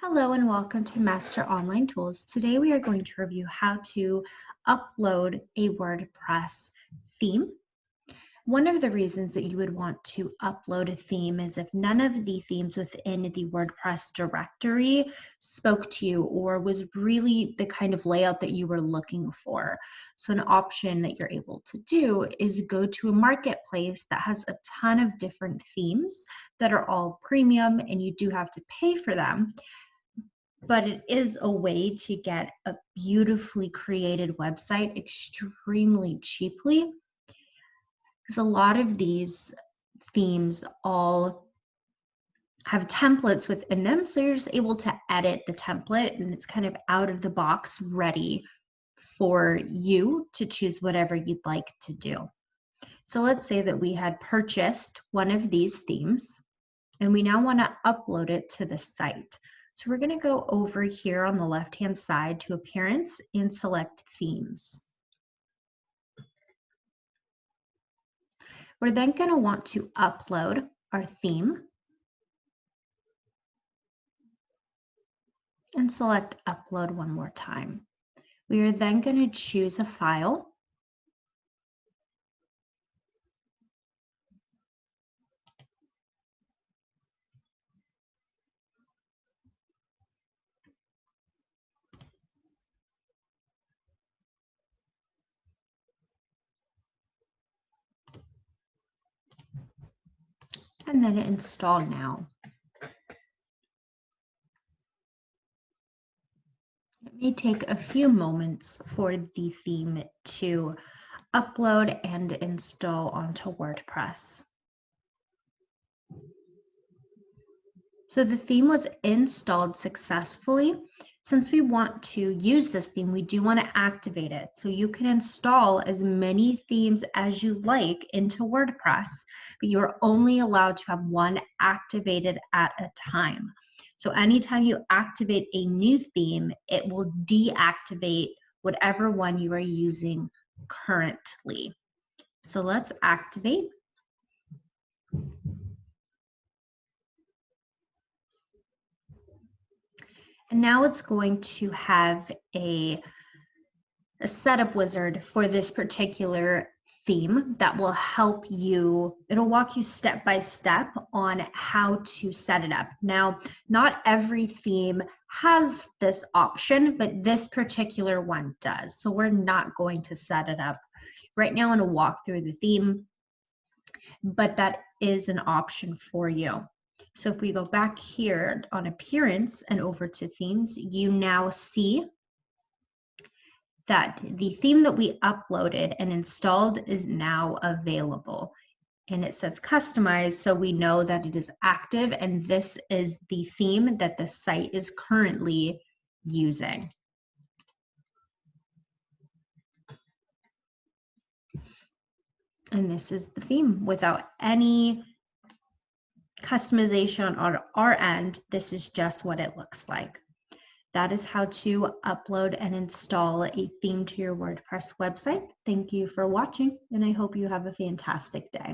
Hello and welcome to Master Online Tools. Today we are going to review how to upload a WordPress theme. One of the reasons that you would want to upload a theme is if none of the themes within the WordPress directory spoke to you or was really the kind of layout that you were looking for. So an option that you're able to do is go to a marketplace that has a ton of different themes that are all premium and you do have to pay for them. But it is a way to get a beautifully created website extremely cheaply, because a lot of these themes all have templates within them, so you're just able to edit the template and it's kind of out of the box ready for you to choose whatever you'd like to do. So let's say that we had purchased one of these themes and we now want to upload it to the site. So we're going to go over here on the left-hand side to Appearance and select Themes. We're then going to want to upload our theme and select Upload one more time. We are then going to choose a file. And then Install Now. It may take a few moments for the theme to upload and install onto WordPress. So the theme was installed successfully. Since we want to use this theme, we do want to activate it. So you can install as many themes as you like into WordPress, but you're only allowed to have one activated at a time. So anytime you activate a new theme, it will deactivate whatever one you are using currently. So let's activate. And now it's going to have a setup wizard for this particular theme that will help you. It'll walk you step by step on how to set it up. Now, not every theme has this option, but this particular one does. So we're not going to set it up right now. I'm going to walk through the theme, but that is an option for you. So if we go back here on Appearance and over to Themes, you now see that the theme that we uploaded and installed is now available. And it says Customize, so we know that it is active and this is the theme that the site is currently using. And this is the theme without any customization on our end. This is just what it looks like. That is how to upload and install a theme to your WordPress website. Thank you for watching, and I hope you have a fantastic day.